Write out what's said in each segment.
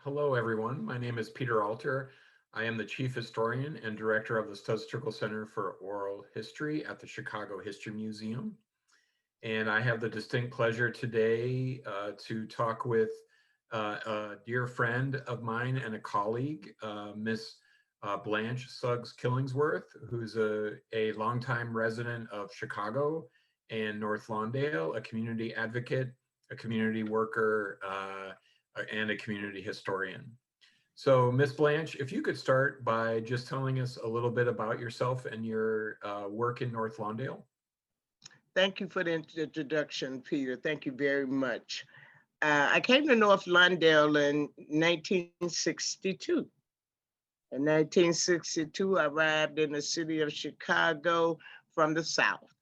Hello, everyone. My name is Peter Alter. I am the Chief Historian and Director of the Studs Terkel Center for Oral History at the Chicago History Museum. And I have the distinct pleasure today to talk with a dear friend of mine and a colleague, Miss Blanche Suggs-Killingsworth, who's a longtime resident of Chicago and North Lawndale, a community advocate, a community worker, and a community historian. So, Miss Blanche, if you could start by just telling us a little bit about yourself and your work in North Lawndale. Thank you for the introduction, Peter. Thank you very much. I came to North Lawndale in 1962. In 1962, I arrived in the city of Chicago from the South.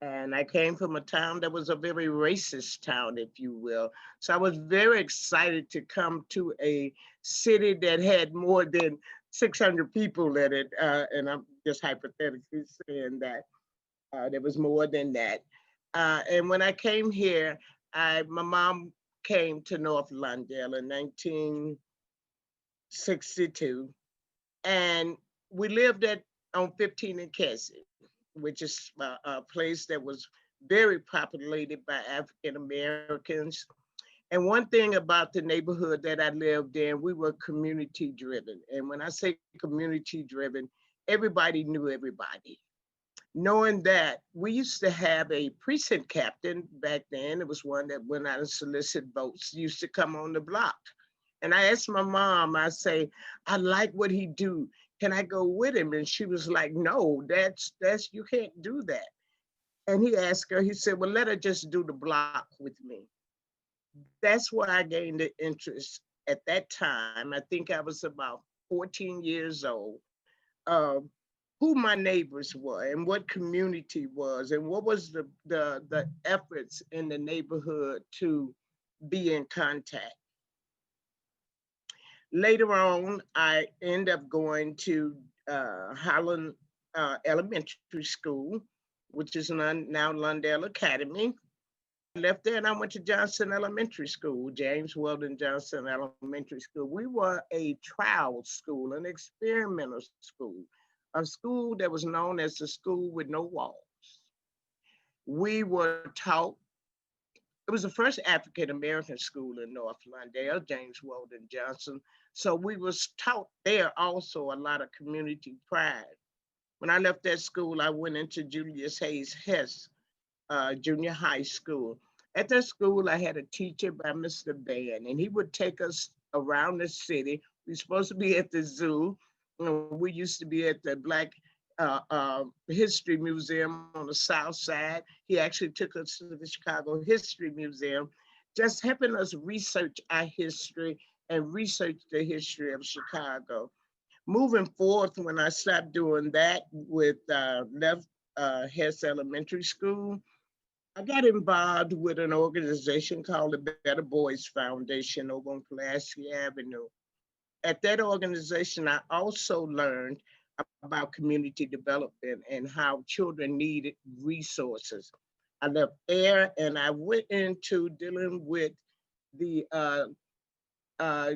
And I came from a town that was a very racist town, if you will. So I was very excited to come to a city that had more than 600 people in it. And I'm just hypothetically saying that there was more than that. And when I came here, my mom came to North Lawndale in 1962, and we lived on 15 and Kessie, which is a place that was very populated by African Americans. And one thing about the neighborhood that I lived in, we were community driven. And when I say community driven, everybody knew everybody. Knowing that we used to have a precinct captain back then, it was one that went out and solicit votes, used to come on the block. And I asked my mom, I say, I like what he do. Can I go with him? And she was like, no, that's you can't do that. And he asked her, he said, well, let her just do the block with me. That's where I gained the interest at that time. I think I was about 14 years old. Uh, who my neighbors were and what community was and what was the efforts in the neighborhood to be in contact. Later on, I end up going to Highland Elementary School, which is now Lawndale Academy. I left there and I went to Johnson Elementary School, James Weldon Johnson Elementary School. We were a trial school, an experimental school, a school that was known as a school with no walls. We were taught, it was the first African-American school in North Lawndale, James Weldon Johnson. So we was taught there also a lot of community pride. When I left that school, I went into Julius Hayes Hess Junior High School. At that school, I had a teacher by Mr. Ban, and he would take us around the city. We were supposed to be at the zoo. We used to be at the Black History Museum on the South Side. He actually took us to the Chicago History Museum, just helping us research our history and research the history of Chicago. Moving forth, when I stopped doing that with left Hess Elementary School, I got involved with an organization called the Better Boys Foundation over on Pulaski Avenue. At that organization, I also learned about community development and how children needed resources. I left there and I went into dealing with the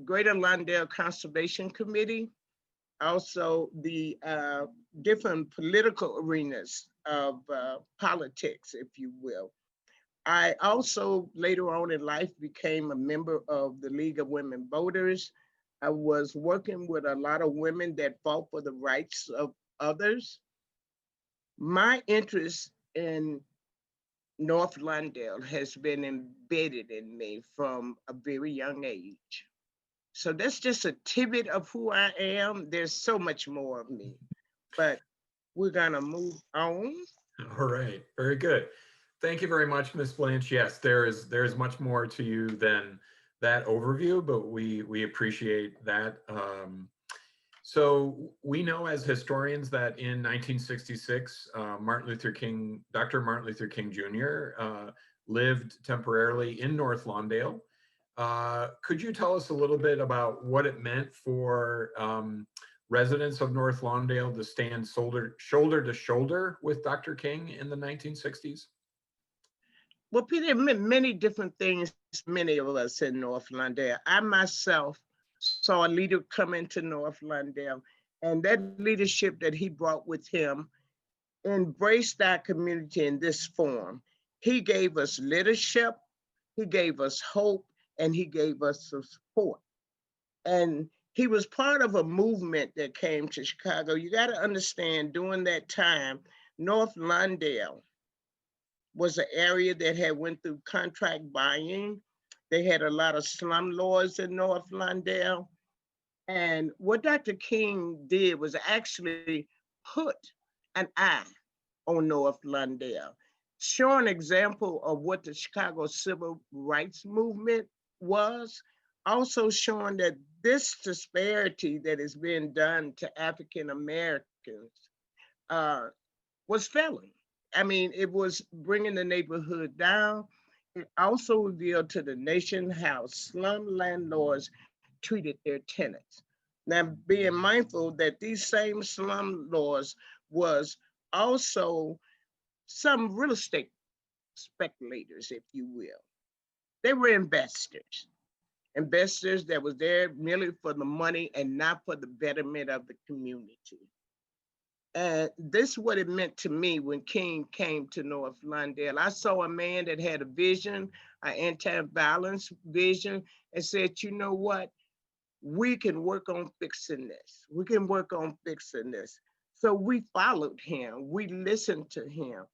Greater Lawndale Conservation Committee, also the different political arenas of politics, if you will. I also later on in life became a member of the League of Women Voters. I was working with a lot of women that fought for the rights of others. My interest in North Lawndale has been embedded in me from a very young age. So that's just a tidbit of who I am. There's so much more of me, but we're gonna move on. All right, very good. Thank you very much, Miss Blanche. Yes, there is much more to you than that overview, but we appreciate that. So we know as historians that in 1966, Dr. Martin Luther King Jr. Lived temporarily in North Lawndale. Could you tell us a little bit about what it meant for residents of North Lawndale to stand shoulder to shoulder with Dr. King in the 1960s? Well, Peter, many different things, many of us in North Lawndale. I myself saw a leader come into North Lawndale, and that leadership that he brought with him embraced our community in this form. He gave us leadership, he gave us hope, and he gave us some support. And he was part of a movement that came to Chicago. You got to understand, during that time, North Lawndale was an area that had went through contract buying. They had a lot of slumlords in North Lawndale. And what Dr. King did was actually put an eye on North Lawndale, show an example of what the Chicago Civil Rights Movement was, also showing that this disparity that is being done to African Americans uh, was failing. I mean, it was bringing the neighborhood down. It also revealed to the nation how slum landlords treated their tenants. Now, being mindful that these same slumlords was also some real estate speculators, if you will. They were investors, investors that was there merely for the money and not for the betterment of the community. And this is what it meant to me when King came to North Lawndale. I saw a man that had a vision, an anti-violence vision, and said, you know what? We can work on fixing this. We can work on fixing this. So we followed him. We listened to him.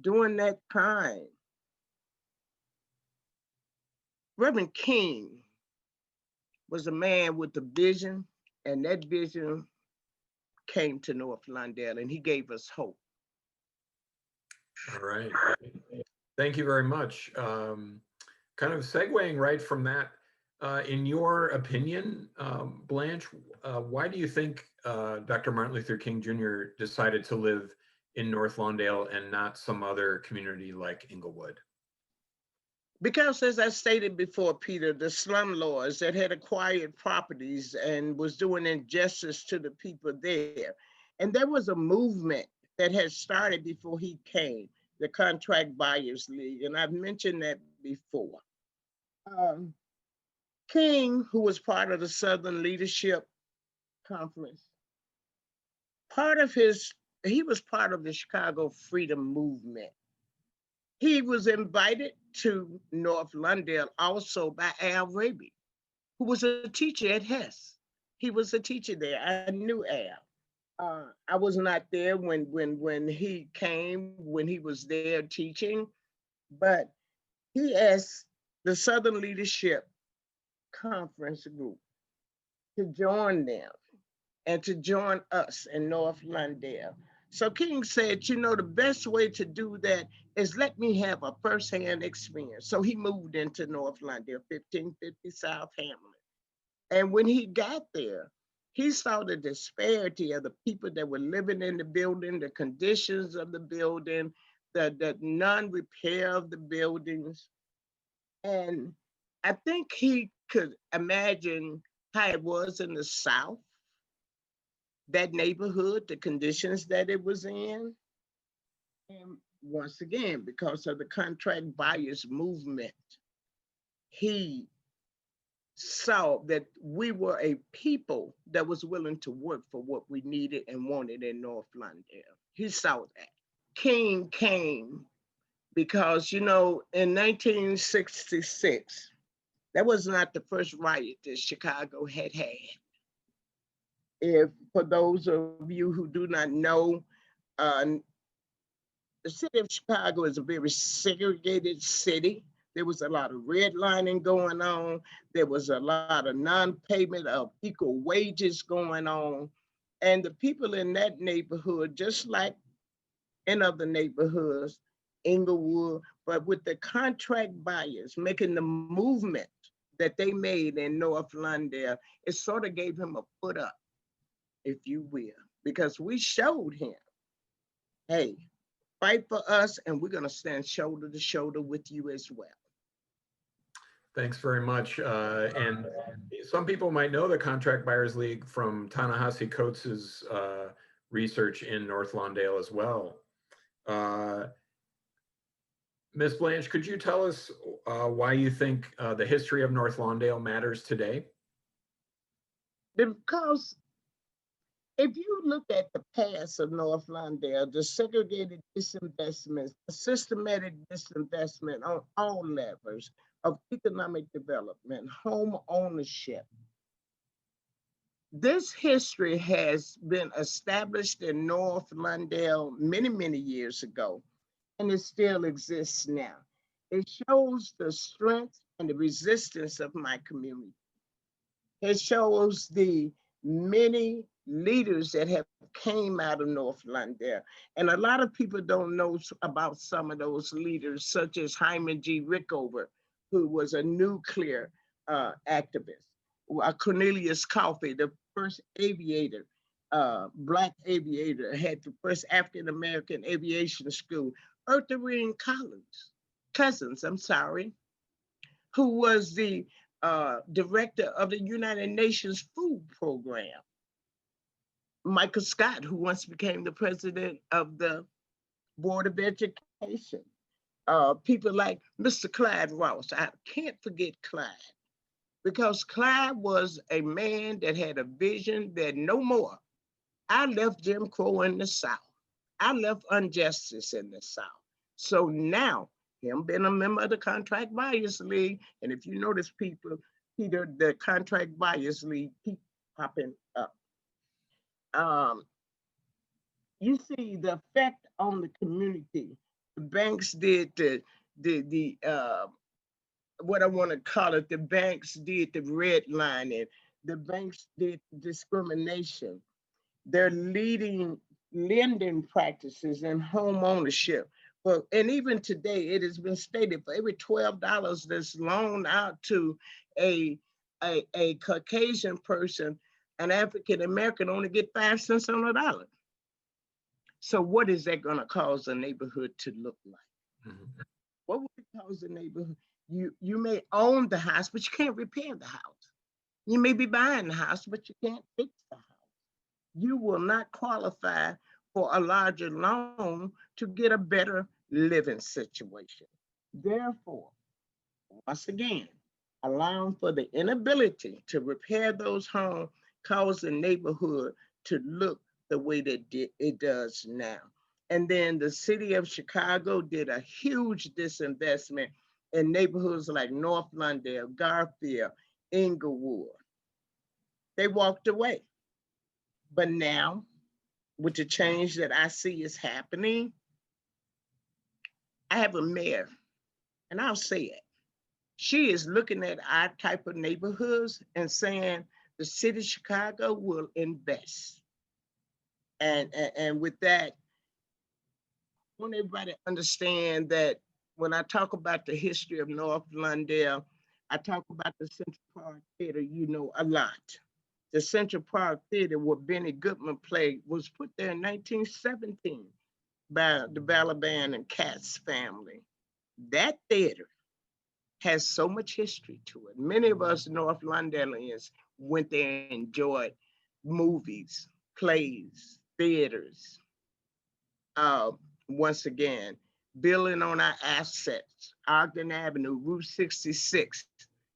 During that time, Reverend King was a man with a vision, and that vision came to North Lawndale, and he gave us hope. All right. Thank you very much. Kind of segueing right from that, in your opinion, Blanche, why do you think Dr. Martin Luther King Jr. decided to live in North Lawndale and not some other community like Inglewood? Because as I stated before, Peter, the slumlords that had acquired properties and was doing injustice to the people there. And there was a movement that had started before he came, the Contract Buyers League. And I've mentioned that before. King, who was part of the Southern Leadership Conference, he was part of the Chicago Freedom Movement. He was invited to North Lawndale also by Al Raby, who was a teacher at Hess. He was a teacher there. I knew Al. I was not there when he came, when he was there teaching, but he asked the Southern Leadership Conference group to join them and to join us in North Lawndale. So King said, you know, the best way to do that is let me have a firsthand experience. So he moved into North Lawndale, 1550 South Hamlin. And when he got there, he saw the disparity of the people that were living in the building, the conditions of the building, the non-repair of the buildings. And I think he could imagine how it was in the South, that neighborhood, the conditions that it was in. And once again, because of the contract buyers movement, he saw that we were a people that was willing to work for what we needed and wanted in North Lawndale. He saw that. King came because, you know, in 1966, that was not the first riot that Chicago had had. If for those of you who do not know, the city of Chicago is a very segregated city. There was a lot of redlining going on. There was a lot of non-payment of equal wages going on. And the people in that neighborhood, just like in other neighborhoods, Inglewood, but with the contract buyers making the movement that they made in North Lawndale, it sort of gave him a foot up, if you will, because we showed him, hey, fight for us and we're gonna stand shoulder to shoulder with you as well. Thanks very much. And some people might know the Contract Buyers League from Ta-Nehisi Coates's research in North Lawndale as well. Ms. Blanche, could you tell us why you think the history of North Lawndale matters today? Because if you look at the past of North Lawndale, the segregated disinvestments, the systematic disinvestment on all levels of economic development, home ownership, this history has been established in North Lawndale many, many years ago, and it still exists now. It shows the strength and the resistance of my community. It shows the many leaders that have came out of North Lawndale. And a lot of people don't know about some of those leaders, such as Hyman G. Rickover, who was a nuclear activist. Cornelius Coffey, the first aviator, Black aviator, had the first African-American aviation school. Eartha Cousins, who was the director of the United Nations Food Program. Michael Scott, who once became the president of the Board of Education. People like Mr. Clyde Ross. I can't forget Clyde, because Clyde was a man that had a vision that no more. I left Jim Crow in the South. I left injustice in the South. So now, him being a member of the Contract Buyers League, and if you notice, people, Peter, the Contract Buyers League keep popping up. You see the effect on the community. The banks did the what I want to call it, the banks did the redlining, the banks did discrimination. They're leading lending practices and home ownership. Well, and even today, it has been stated for every $12 that's loaned out to a Caucasian person, an African American only get 5 cents on a dollar. So what is that going to cause a neighborhood to look like? Mm-hmm. What would it cause a neighborhood? You may own the house, but you can't repair the house. You may be buying the house, but you can't fix the house. You will not qualify for a larger loan to get a better living situation. Therefore, once again, allowing for the inability to repair those homes causes the neighborhood to look the way that it does now. And then the city of Chicago did a huge disinvestment in neighborhoods like North Lawndale, Garfield, Inglewood. They walked away. But now, with the change that I see is happening, I have a mayor, and I'll say it. She is looking at our type of neighborhoods and saying the city of Chicago will invest. And with that, I want everybody to understand that when I talk about the history of North Lawndale, I talk about the Central Park Theater, you know, a lot. The Central Park Theater, where Benny Goodman played, was put there in 1917 by the Balaban and Katz family. That theater has so much history to it. Many of us North Lawndalians went there and enjoyed movies, plays, theaters. Once again, building on our assets, Ogden Avenue, Route 66.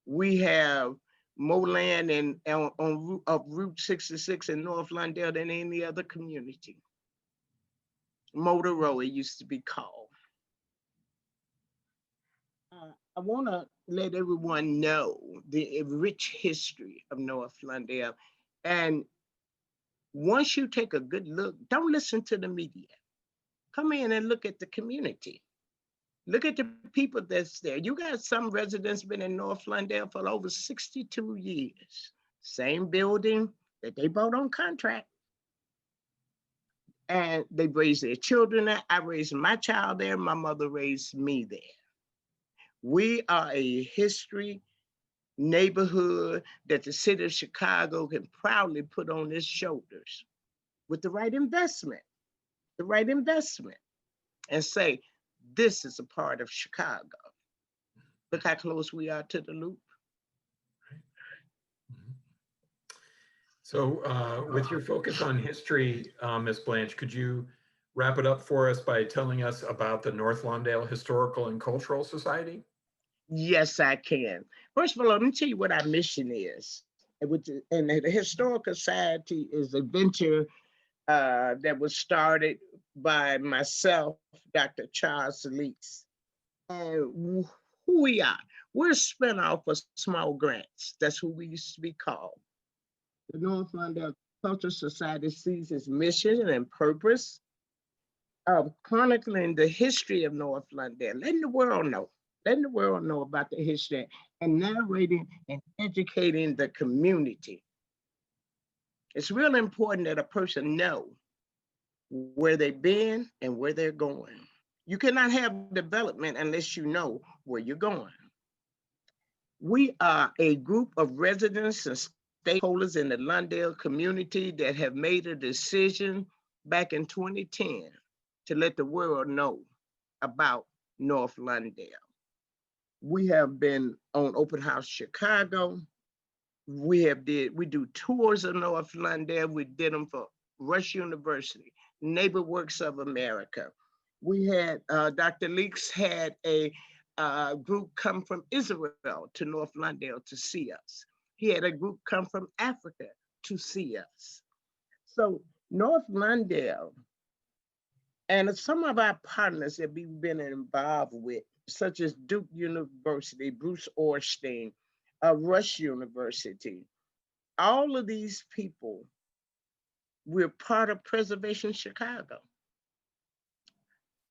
We have more land of Route 66 in North Lawndale than any other community. Motor Row, it used to be called. I want to let everyone know the rich history of North Lawndale. And once you take a good look, don't listen to the media. Come in and look at the community. Look at the people that's there. You got some residents been in North Lawndale for over 62 years. Same building that they bought on contract. And they raised their children there. I raised my child there. My mother raised me there. We are a history neighborhood that the city of Chicago can proudly put on its shoulders with the right investment, and say, this is a part of Chicago. Look how close we are to the loop. So with your focus on history, Ms. Blanche, could you wrap it up for us by telling us about the North Lawndale Historical and Cultural Society? Yes, I can. First of all, let me tell you what our mission is. and the Historical Society is a venture that was started by myself, Dr. Charles Leaks. And who we are, we're a spinoff of Small Grants. That's who we used to be called. The North Lawndale Cultural Society sees its mission and purpose of chronicling the history of North Lawndale, letting the world know about the history, and narrating and educating the community. It's really important that a person know where they've been and where they're going. You cannot have development unless you know where you're going. We are a group of residents and stakeholders in the Lawndale community that have made a decision back in 2010 to let the world know about North Lawndale. We have been on Open House Chicago. We do tours of North Lawndale. We did them for Rush University, Neighbor Works of America. We had, Dr. Leaks had a group come from Israel to North Lawndale to see us. He had a group come from Africa to see us. So North Lawndale and some of our partners that we've been involved with, such as Duke University, Bruce Orstein, Rush University, all of these people, we're part of Preservation Chicago.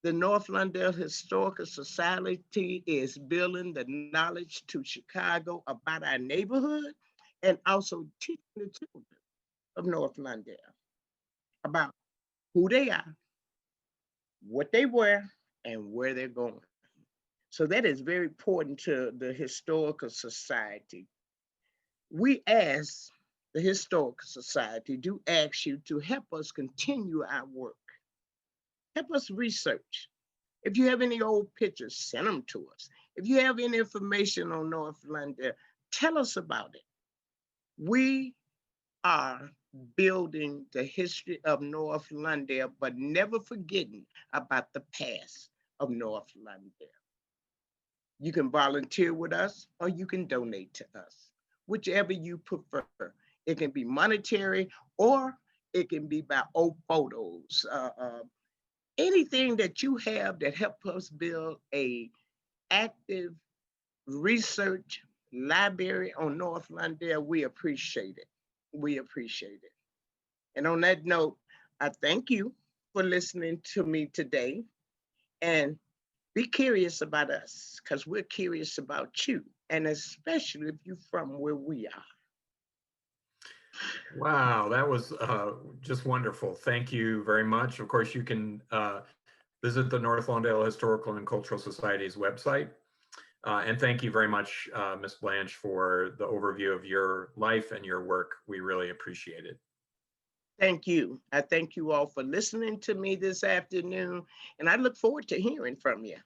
The North Lawndale Historical Society is building the knowledge to Chicago about our neighborhood and also teaching the children of North Lawndale about who they are, what they wear, and where they're going. So that is very important to the Historical Society. We ask the Historical Society to ask you to help us continue our work. Help us research. If you have any old pictures, send them to us. If you have any information on North Lawndale, tell us about it. We are building the history of North Lawndale, but never forgetting about the past of North Lawndale. You can volunteer with us or you can donate to us, whichever you prefer. It can be monetary or it can be by old photos. Anything that you have that help us build a active research library on North Lawndale, we appreciate it. We appreciate it. And on that note, I thank you for listening to me today, and be curious about us because we're curious about you, and especially if you're from where we are. Wow, that was just wonderful. Thank you very much. Of course, you can visit the North Lawndale Historical and Cultural Society's website. And thank you very much, Ms. Blanche, for the overview of your life and your work. We really appreciate it. Thank you. I thank you all for listening to me this afternoon, and I look forward to hearing from you.